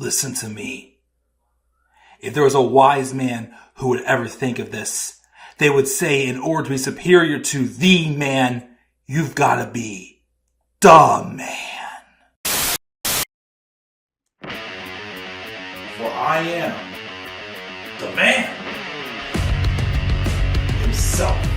Listen to me. If there was a wise man who would ever think of this, they would say in order to be superior to the man, you've got to be the man. For I am the man himself.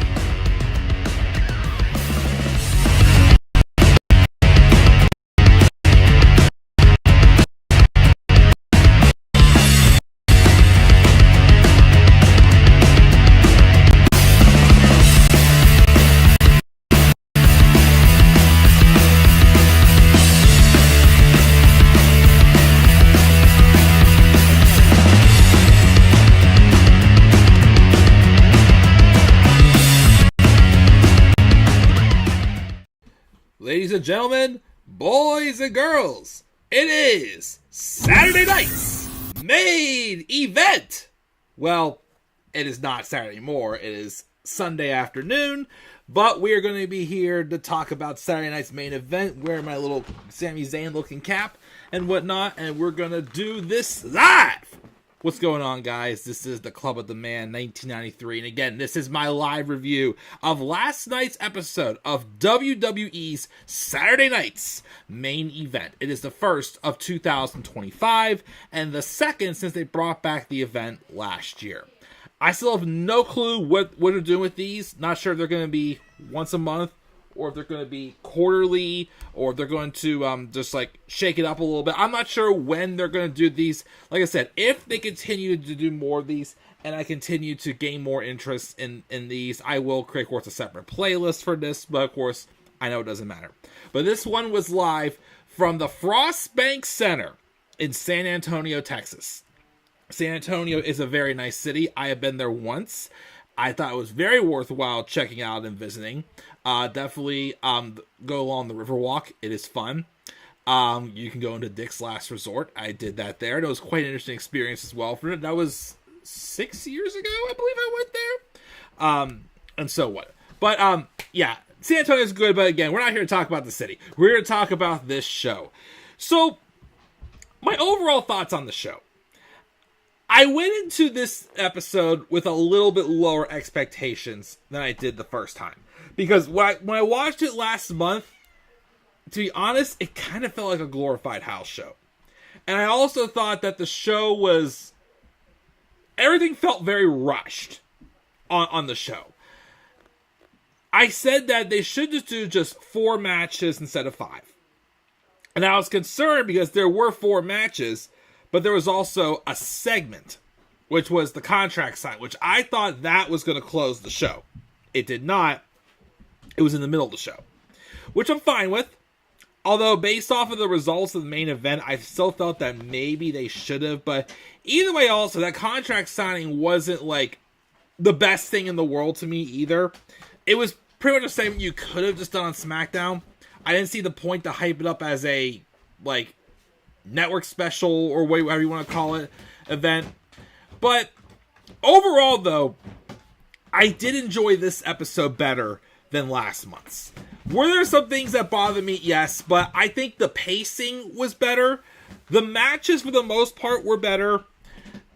Ladies and gentlemen, boys and girls, it is Saturday night's main event. Well, it is not Saturday anymore. It is Sunday afternoon, but we are going to be here to talk about Saturday night's main event, wearing my little Sami Zayn looking cap and whatnot, and we're going to do this live. What's going on, guys? This is the Club of the Man 1993, and again, this is my live review of last night's episode of WWE's Saturday Night's main event. It is the first of 2025, and the second since they brought back the event last year. I still have no clue what they're doing with these. Not sure if they're going to be once a month, or if they're going to be quarterly, or if they're going to just like shake it up a little bit. I'm not sure when they're going to do these. Like I said, if they continue to do more of these, and I continue to gain more interest in these, I will create, of course, a separate playlist for this, but of course, I know it doesn't matter. But this one was live from the Frostbank Center in San Antonio, Texas. San Antonio is a very nice city. I have been there once. I thought it was very worthwhile checking out and visiting. Definitely go along the Riverwalk. It is fun. You can go into Dick's Last Resort. I did that there. And it was quite an interesting experience as well for it. That was 6 years ago, I believe I went there. And so what? But yeah, San Antonio is good. But again, we're not here to talk about the city. We're here to talk about this show. So my overall thoughts on the show. I went into this episode with a little bit lower expectations than I did the first time. Because when I watched it last month, to be honest, it kind of felt like a glorified house show. And I also thought that the show was... everything felt very rushed on the show. I said that they should just do just 4 matches instead of 5. And I was concerned because there were 4 matches... but there was also a segment, which was the contract sign, which I thought that was going to close the show. It did not. It was in the middle of the show, which I'm fine with. Although, based off of the results of the main event, I still felt that maybe they should have. But either way, also, that contract signing wasn't, like, the best thing in the world to me either. It was pretty much a segment you could have just done on SmackDown. I didn't see the point to hype it up as a, like, network special or whatever you want to call it event. But overall, though, I did enjoy this episode better than last month's. Were there some things that bothered me? Yes, but I think the pacing was better. The matches, for the most part, were better.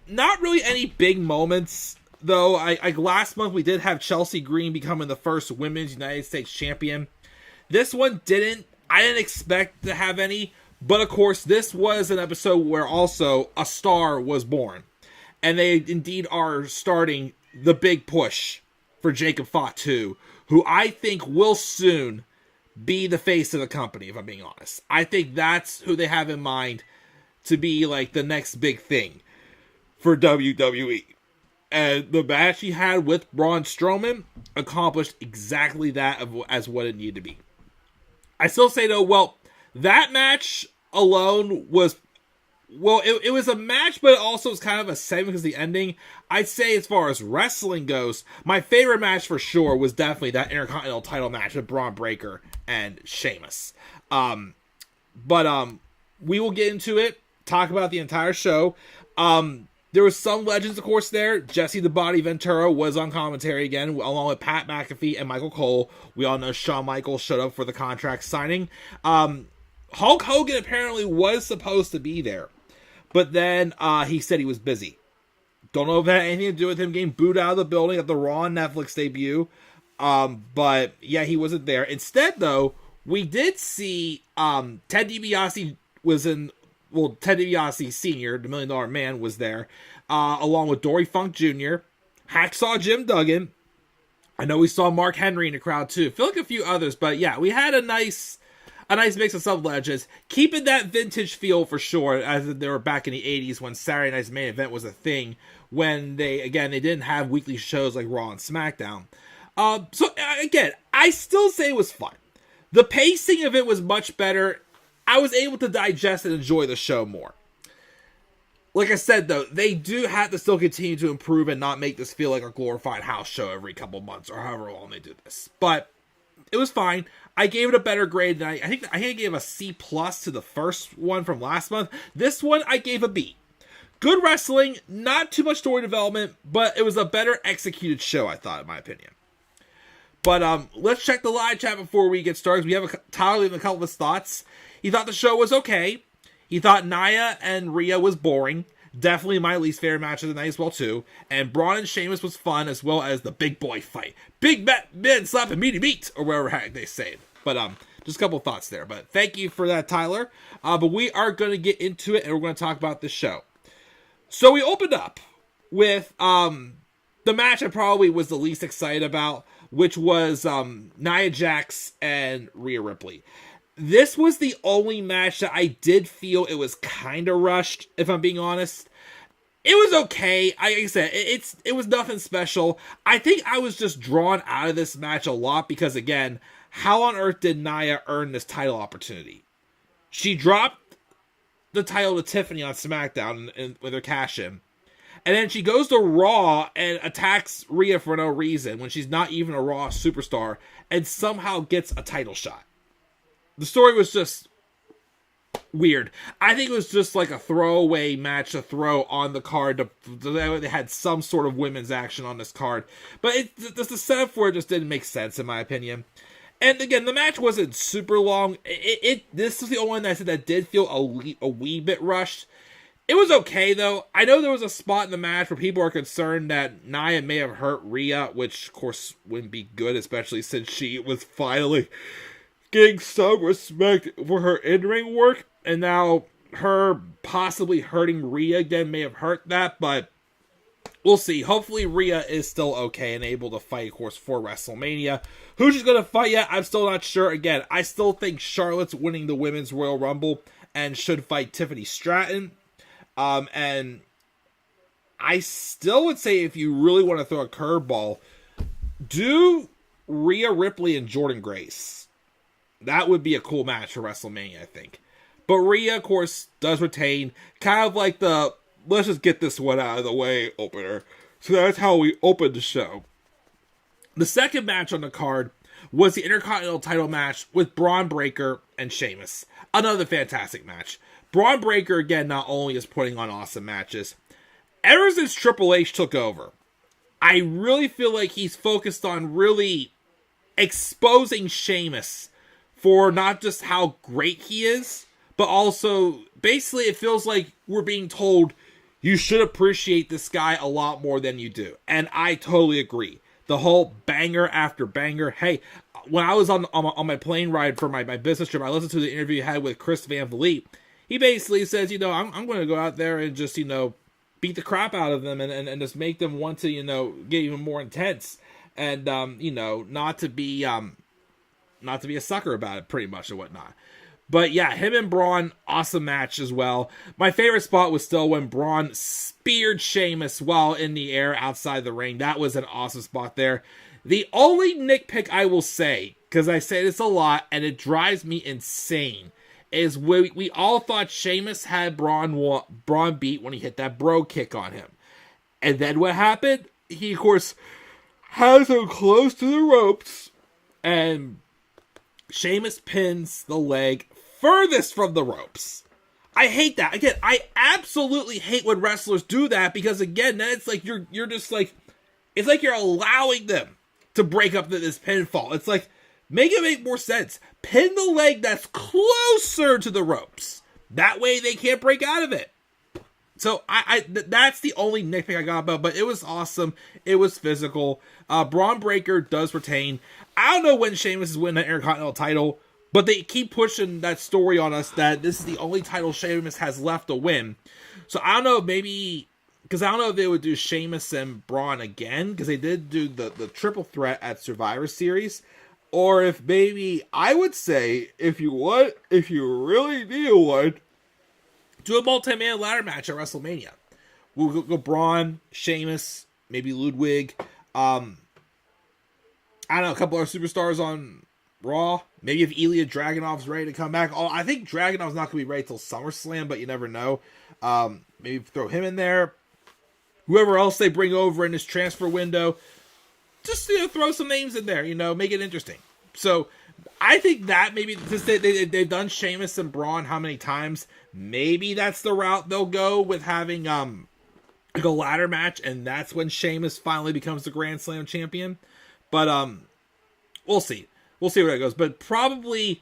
Not really any big moments, though. Last month, we did have Chelsea Green becoming the first Women's United States Champion. This one didn't. I didn't expect to have any. But, of course, this was an episode where also a star was born. And they indeed are starting the big push for Jacob Fatu, who I think will soon be the face of the company, if I'm being honest. I think that's who they have in mind to be, like, the next big thing for WWE. And the match he had with Braun Strowman accomplished exactly that as what it needed to be. I still say, though, well... that match alone was, well, it was a match, but it also was kind of a segment because of the ending. I'd say as far as wrestling goes, my favorite match for sure was definitely that Intercontinental title match with Braun Breaker and Sheamus. But we will get into it, talk about the entire show. There was some legends, of course, there. Jesse the Body Ventura was on commentary again, along with Pat McAfee and Michael Cole. We all know Shawn Michaels showed up for the contract signing. Hulk Hogan apparently was supposed to be there. But then he said he was busy. Don't know if it had anything to do with him getting booed out of the building at the Raw Netflix debut. But yeah, he wasn't there. Instead, though, we did see Ted DiBiase was in. Well, Ted DiBiase Sr., the $1 Million Man, was there, along with Dory Funk Jr., Hacksaw Jim Duggan. I know we saw Mark Henry in the crowd too. I feel like a few others, but yeah, we had a nice mix of sub legends, keeping that vintage feel for sure, as they were back in the 80s when Saturday Night's Main Event was a thing. When they didn't have weekly shows like Raw and SmackDown. So again, I still say it was fun. The pacing of it was much better. I was able to digest and enjoy the show more. Like I said, though, they do have to still continue to improve and not make this feel like a glorified house show every couple months or however long they do this. But it was fine. I gave it a better grade than I think I gave a C+ to the first one from last month. This one I gave a B. Good wrestling, not too much story development, but it was a better executed show, I thought, in my opinion. But let's check the live chat before we get started. We have Tyler leaving a couple of his thoughts. He thought the show was okay. He thought Nia and Rhea was boring. Definitely my least favorite match of the night as well, too. And Braun and Sheamus was fun, as well as the big boy fight. Big men slapping meaty meat, or whatever heck they say it. But just a couple thoughts there. But thank you for that, Tyler. But we are going to get into it, and we're going to talk about the show. So we opened up with the match I probably was the least excited about, which was Nia Jax and Rhea Ripley. This was the only match that I did feel it was kind of rushed, if I'm being honest. It was okay. Like I said, it was nothing special. I think I was just drawn out of this match a lot because, again, how on earth did Nia earn this title opportunity? She dropped the title to Tiffany on SmackDown with her cash-in. And then she goes to Raw and attacks Rhea for no reason when she's not even a Raw superstar and somehow gets a title shot. The story was just weird. I think it was just like a throwaway match to throw on the card. They had some sort of women's action on this card. But the setup for it just didn't make sense, in my opinion. And again, the match wasn't super long. This is the only one that I said that did feel a wee bit rushed. It was okay, though. I know there was a spot in the match where people are concerned that Nia may have hurt Rhea, which, of course, wouldn't be good, especially since she was finally getting some respect for her in-ring work, and now her possibly hurting Rhea again may have hurt that, but we'll see. Hopefully Rhea is still okay and able to fight, of course, for WrestleMania. Who she's going to fight yet, I'm still not sure. Again, I still think Charlotte's winning the Women's Royal Rumble and should fight Tiffany Stratton. And I still would say if you really want to throw a curveball, do Rhea Ripley and Jordynne Grace. That would be a cool match for WrestleMania, I think. But Rhea, of course, does retain. Kind of like the, let's just get this one out of the way opener. So that's how we opened the show. The second match on the card was the Intercontinental title match with Braun Breaker and Sheamus. Another fantastic match. Braun Breaker, again, not only is putting on awesome matches, ever since Triple H took over, I really feel like he's focused on really exposing Sheamus for not just how great he is, but also, basically, it feels like we're being told you should appreciate this guy a lot more than you do. And I totally agree. The whole banger after banger. Hey, when I was on my plane ride for my business trip, I listened to the interview he had with Chris Van Vliet. He basically says, I'm going to go out there and just, beat the crap out of them and just make them want to, get even more intense. And, not to be a sucker about it, pretty much, or whatnot. But yeah, him and Braun, awesome match as well. My favorite spot was still when Braun speared Sheamus while in the air outside the ring. That was an awesome spot there. The only nitpick I will say, because I say this a lot, and it drives me insane, is we all thought Sheamus had Braun beat when he hit that bro kick on him. And then what happened? He, of course, has him close to the ropes, and Sheamus pins the leg furthest from the ropes. I hate that. Again, I absolutely hate when wrestlers do that because, again, then it's like you're just like, it's like you're allowing them to break up this pinfall. It's like, make it make more sense. Pin the leg that's closer to the ropes. That way they can't break out of it. So that's the only nitpick I got about, but it was awesome. It was physical. Braun Breaker does retain. I don't know when Sheamus is winning the Intercontinental title, but they keep pushing that story on us that this is the only title Sheamus has left to win. So I don't know, maybe, because I don't know if they would do Sheamus and Braun again, because they did do the triple threat at Survivor Series, or if maybe, I would say, if you really need one, do a multi-man ladder match at WrestleMania. We'll go Braun, Sheamus, maybe Ludwig. I don't know, a couple other superstars on Raw. Maybe if Ilya Dragunov's ready to come back. I think Dragunov's not going to be ready till SummerSlam, but you never know. Maybe throw him in there. Whoever else they bring over in this transfer window. Just throw some names in there, make it interesting. So I think that maybe, since they've done Sheamus and Braun how many times, maybe that's the route they'll go with having like a ladder match, and that's when Sheamus finally becomes the Grand Slam champion. But we'll see. We'll see where that goes. But probably,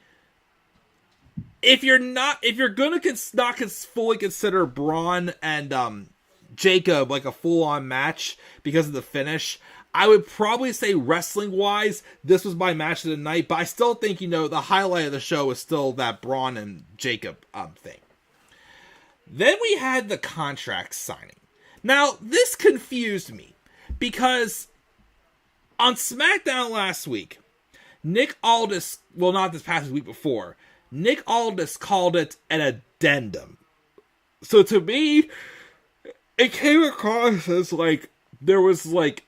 if you're gonna not fully consider Braun and Jacob like a full-on match because of the finish, I would probably say wrestling-wise, this was my match of the night. But I still think, the highlight of the show is still that Braun and Jacob thing. Then we had the contract signing. Now, this confused me because on SmackDown last week, Nick Aldis, well, not this past week before, Nick Aldis called it an addendum. So to me, it came across as like there was like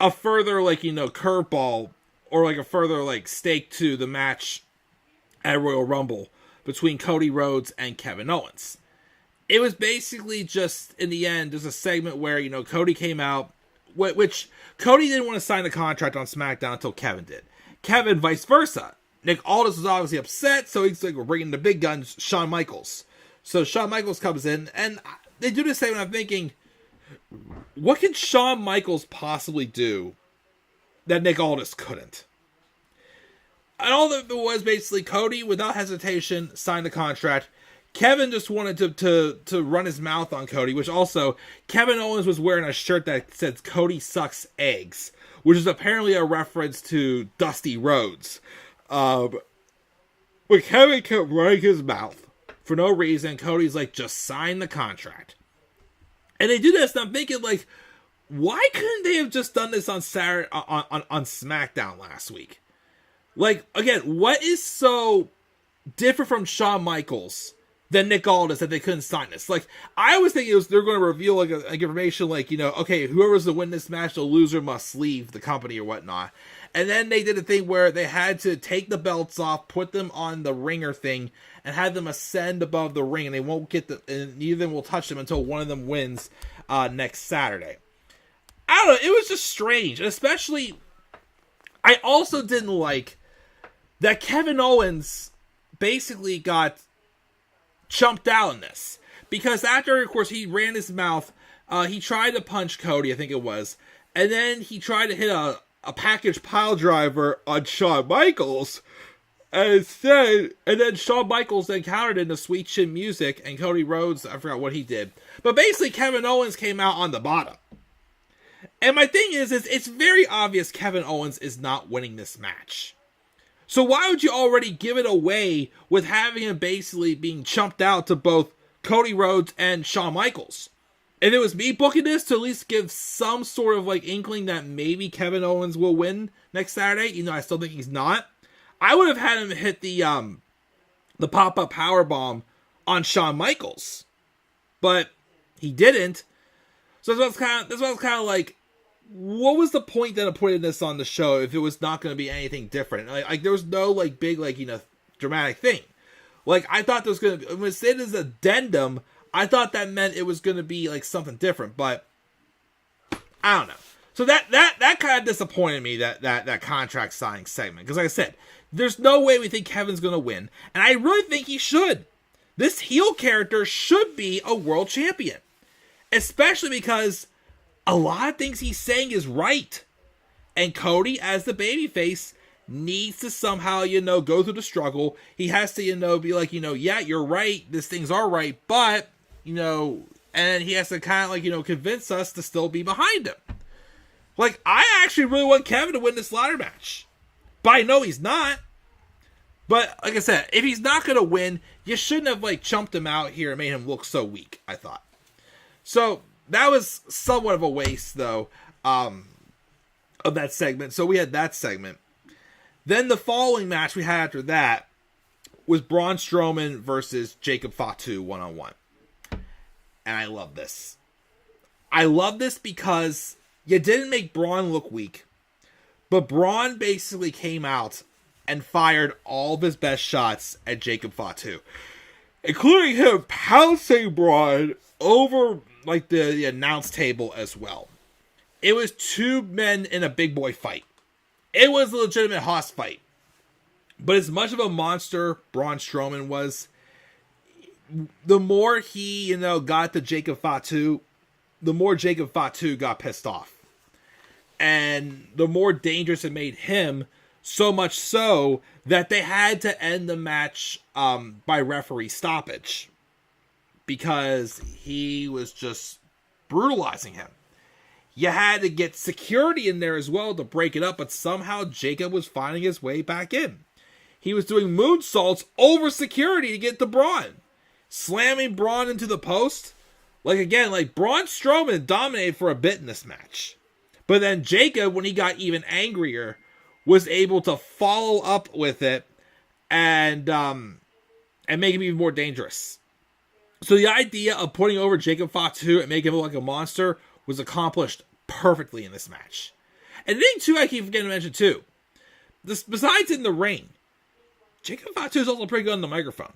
a further curveball or like a further stake to the match at Royal Rumble between Cody Rhodes and Kevin Owens. It was basically just, in the end, there's a segment where, Cody came out, which Cody didn't want to sign the contract on SmackDown until Kevin did. Kevin, vice versa. Nick Aldis was obviously upset, so he's like, we're bringing the big guns, Shawn Michaels. So Shawn Michaels comes in, and they do this segment. I'm thinking, what could Shawn Michaels possibly do that Nick Aldis couldn't? And all that was basically Cody, without hesitation, signed the contract. Kevin just wanted to run his mouth on Cody, which also, Kevin Owens was wearing a shirt that says Cody sucks eggs, which is apparently a reference to Dusty Rhodes. But Kevin kept running his mouth for no reason. Cody's like, just sign the contract. And they do this, and I'm thinking, why couldn't they have just done this on Saturday, on SmackDown last week? Again, what is so different from Shawn Michaels than Nick Aldis that they couldn't sign this? I was thinking they're going to reveal like information okay, whoever's to win this match, the loser must leave the company or whatnot. And then they did a thing where they had to take the belts off, put them on the ringer thing, and have them ascend above the ring, and they won't get and neither of them will touch them until one of them wins next Saturday. I don't know, it was just strange, and especially, I also didn't like that Kevin Owens basically got chumped out in this. Because after, of course, he ran his mouth, he tried to punch Cody, I think it was, and then he tried to hit a package pile driver on Shawn Michaels, and then Shawn Michaels then countered into Sweet Chin Music, and Cody Rhodes, I forgot what he did. But basically, Kevin Owens came out on the bottom. And my thing is it's very obvious Kevin Owens is not winning this match. So why would you already give it away with having him basically being chumped out to both Cody Rhodes and Shawn Michaels? If it was me booking this, to at least give some sort of inkling that maybe Kevin Owens will win next Saturday, I still think he's not, I would have had him hit the pop-up powerbomb on Shawn Michaels. But he didn't. So that's what I was kind of like, what was the point then of putting this on the show if it was not going to be anything different? There was no big dramatic thing. I thought there was going to be, when it said as addendum, I thought that meant it was going to be something different, but I don't know. So that kind of disappointed me, that contract signing segment, because like I said, there's no way we think Kevin's going to win, and I really think he should. This heel character should be a world champion, especially because a lot of things he's saying is right. And Cody, as the babyface, needs to somehow, go through the struggle. He has to, be like, yeah, you're right. These things are right. But, and and he has to kind of convince us to still be behind him. Like, I actually really want Kevin to win this ladder match, but I know he's not. But like I said, if he's not going to win, you shouldn't have chumped him out here and made him look so weak, I thought. So that was somewhat of a waste, though, of that segment. So we had that segment. Then the following match we had after that was Braun Strowman versus Jacob Fatu 1-on-1. And I love this. I love this because you didn't make Braun look weak, but Braun basically came out and fired all of his best shots at Jacob Fatu, including him pouncing Braun over the announce table as well. It was two men in a big boy fight. It was a legitimate hoss fight. But as much of a monster Braun Strowman was, the more he, got to Jacob Fatu, the more Jacob Fatu got pissed off. And the more dangerous it made him, so much so that they had to end the match by referee stoppage because he was just brutalizing him. You had to get security in there as well to break it up, but somehow Jacob was finding his way back in. He was doing moonsaults over security to get to Braun, slamming Braun into the post. Braun Strowman dominated for a bit in this match. But then Jacob, when he got even angrier, was able to follow up with it and make him even more dangerous. So the idea of putting over Jacob Fatu and making him look like a monster was accomplished perfectly in this match. And the thing too, I keep forgetting to mention too, besides in the ring, Jacob Fatu is also pretty good on the microphone.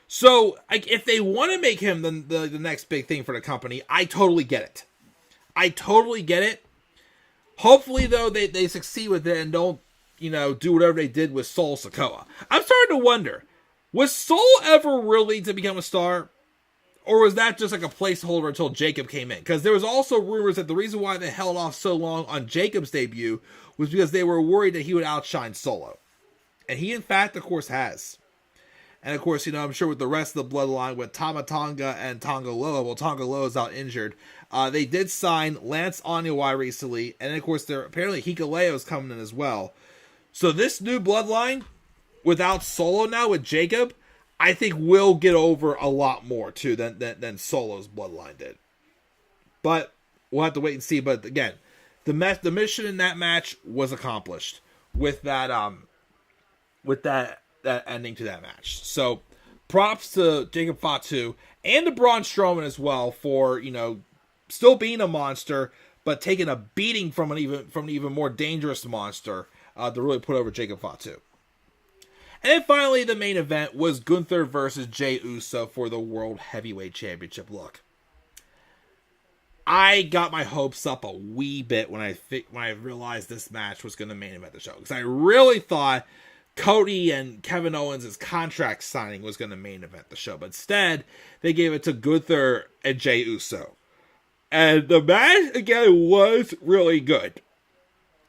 So if they want to make him the next big thing for the company, I totally get it. I totally get it. Hopefully, though, they succeed with it and don't, do whatever they did with Sol Sikoa. I'm starting to wonder, was Sol ever really to become a star? Or was that just a placeholder until Jacob came in? Because there was also rumors that the reason why they held off so long on Jacob's debut was because they were worried that he would outshine Solo. And he, in fact, of course, has. And, of course, I'm sure with the rest of the bloodline with Tama Tonga and Tonga Loa, Tonga Loa is out injured. They did sign Lance Onyewai recently, and of course, apparently Hikuleo is coming in as well. So this new bloodline, without Solo now, with Jacob, I think will get over a lot more, too, than Solo's bloodline did. But we'll have to wait and see. But again, the mission in that match was accomplished with that ending to that match. So props to Jacob Fatu and to Braun Strowman as well for, still being a monster, but taking a beating from an even more dangerous monster to really put over Jacob Fatu. And then finally, the main event was Gunther versus Jey Uso for the World Heavyweight Championship. Look, I got my hopes up a wee bit when I realized this match was going to main event the show, because I really thought Cody and Kevin Owens' contract signing was going to main event the show, but instead they gave it to Gunther and Jey Uso. And the match, again, was really good.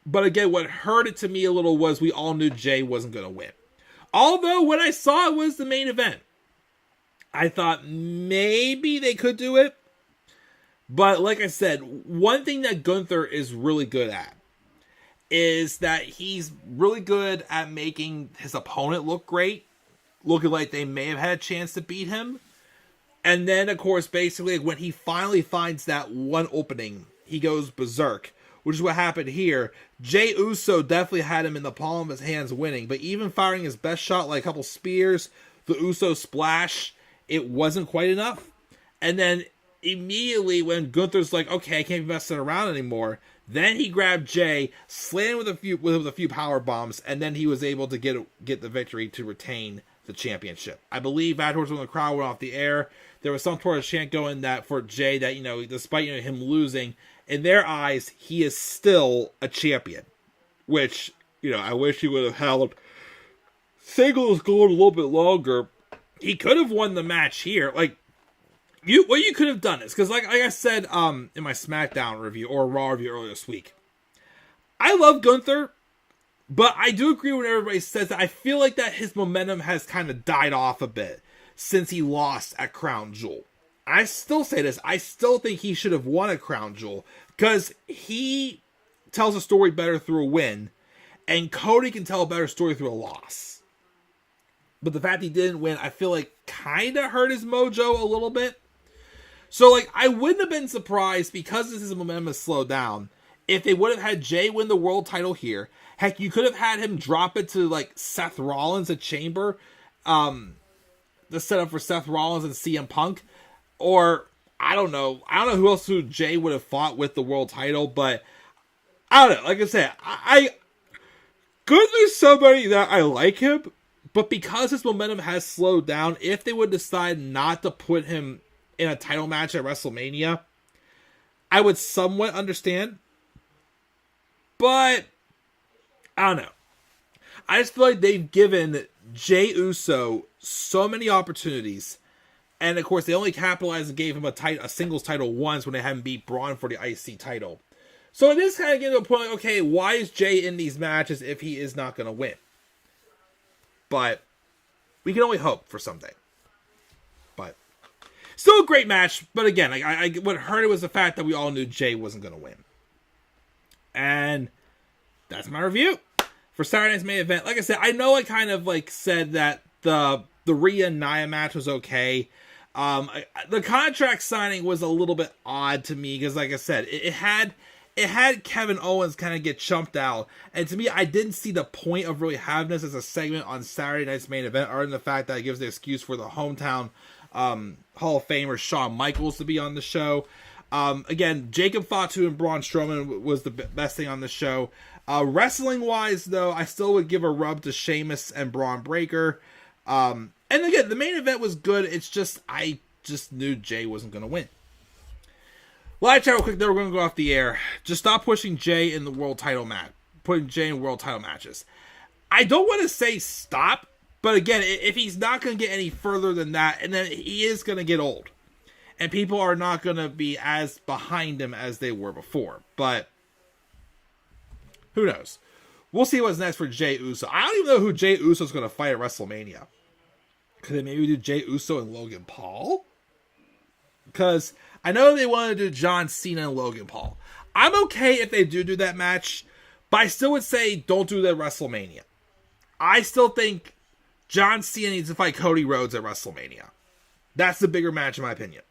But again, what hurt it to me a little was we all knew Jey wasn't going to win. Although, when I saw it was the main event, I thought maybe they could do it. But like I said, one thing that Gunther is really good at is that he's really good at making his opponent look great, looking like they may have had a chance to beat him. And then, of course, basically, when he finally finds that one opening, he goes berserk, which is what happened here. Jey Uso definitely had him in the palm of his hands winning, but even firing his best shot, like a couple spears, the Uso splash, it wasn't quite enough. And then immediately when Gunther's like, okay, I can't be messing around anymore, then he grabbed Jey, slammed with a few power bombs, and then he was able to get the victory to retain the championship. I believe afterwards when the crowd went off the air, there was some sort of chant going that for Jey that, despite him losing, in their eyes, he is still a champion. Which, I wish he would have held singles going a little bit longer. He could have won the match here. What you could have done is, because like I said in my SmackDown review or Raw review earlier this week, I love Gunther, but I do agree when everybody says that I feel like that his momentum has kind of died off a bit since he lost at Crown Jewel. I still say this, I still think he should have won a crown jewel, because he tells a story better through a win, and Cody can tell a better story through a loss. But the fact he didn't win, I feel like kind of hurt his mojo a little bit. So, like, I wouldn't have been surprised, because this is momentum has slowed down, if they would have had Jay win the world title here. Heck, you could have had him drop it to, like, Seth Rollins at Chamber, the setup for Seth Rollins and CM Punk. Or, I don't know who Jay would have fought with the world title, but I don't know. Like I said, Gunther's somebody that I like him, but because his momentum has slowed down, if they would decide not to put him in a title match at WrestleMania, I would somewhat understand. But I don't know. I just feel like they've given Jey Uso so many opportunities, and of course they only capitalized and gave him a singles title once when they had him beat Braun for the IC title. So it is kind of getting to a point, like, okay, why is Jey in these matches if he is not going to win? But we can only hope for someday. But still a great match. But again, what hurt it was the fact that we all knew Jey wasn't going to win. And that's my review for Saturday Night's Main Event. Like I said, I know I kind of like said that the Rhea and Nia match was okay. The contract signing was a little bit odd to me because, like I said, it had Kevin Owens kind of get chumped out, and to me, I didn't see the point of really having this as a segment on Saturday Night's Main Event, other than the fact that it gives the excuse for the hometown Hall of Famer Shawn Michaels to be on the show. Again, Jacob Fatu and Braun Strowman was the best thing on the show. Wrestling-wise, though, I still would give a rub to Sheamus and Braun Breaker. And again, the main event was good. It's just, I just knew Jey wasn't going to win. Live chat real quick, then we're going to go off the air. Just stop pushing Jey in the world title match. Putting Jey in world title matches. I don't want to say stop, but again, if he's not going to get any further than that, and then he is going to get old. And people are not going to be as behind him as they were before. But who knows? We'll see what's next for Jey Uso. I don't even know who Jey Uso is going to fight at WrestleMania. Could they maybe do Jey Uso and Logan Paul? Because I know they want to do John Cena and Logan Paul. I'm okay if they do that match, but I still would say don't do that at WrestleMania. I still think John Cena needs to fight Cody Rhodes at WrestleMania. That's the bigger match in my opinion.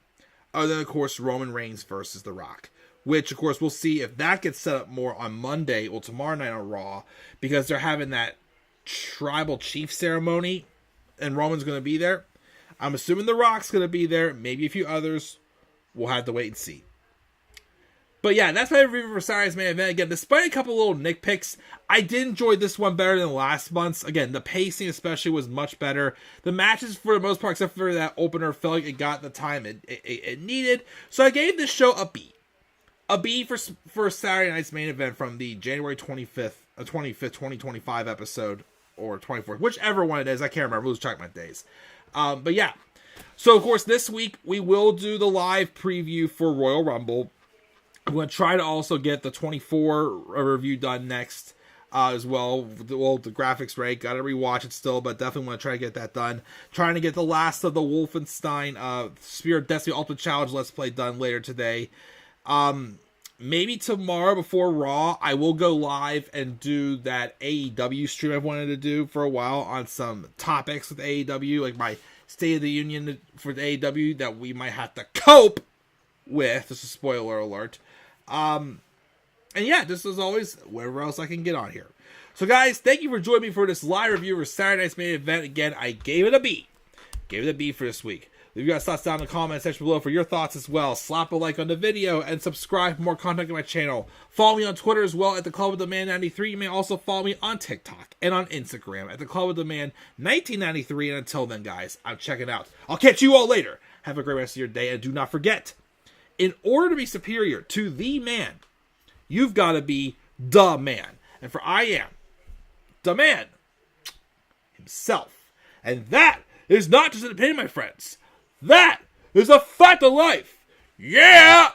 Other than, of course, Roman Reigns versus The Rock. Which, of course, we'll see if that gets set up more on Monday, or tomorrow night on Raw, because they're having that tribal chief ceremony, and Roman's going to be there. I'm assuming The Rock's going to be there, maybe a few others. We'll have to wait and see. But yeah, that's my review for Saturday's Main Event. Again, despite a couple little nitpicks, I did enjoy this one better than last month's. Again, the pacing especially was much better. The matches, for the most part, except for that opener, felt like it got the time it needed. So I gave this show a B. A B for Saturday Night's Main Event from the January 25th, 2025 episode, or 24th, whichever one it is. I can't remember. Lose track of my days. But yeah. So, of course, this week we will do the live preview for Royal Rumble. I'm going to try to also get the 24 review done next as well. The graphics rate. Got to rewatch it still, but definitely want to try to get that done. Trying to get the last of the Wolfenstein Spirit of Destiny Ultimate Challenge Let's Play done later today. Maybe tomorrow before Raw, I will go live and do that AEW stream I've wanted to do for a while on some topics with AEW, like my State of the Union for the AEW that we might have to cope with. This is a spoiler alert. And yeah, just as always, whatever else I can get on here. So guys, thank you for joining me for this live review for Saturday Night's Main Event. Again, I gave it a B. Gave it a B for this week. Leave your guys' thoughts down in the comment section below for your thoughts as well. Slap a like on the video and subscribe for more content on my channel. Follow me on Twitter as well at the Club of the Man 93. You may also follow me on TikTok and on Instagram at the Club of the Man 1993. And until then, guys, I'm checking out. I'll catch you all later. Have a great rest of your day, and do not forget, in order to be superior to the man, you've got to be the man. And for I am the man himself. And that is not just an opinion, my friends. That is a fact of life. Yeah!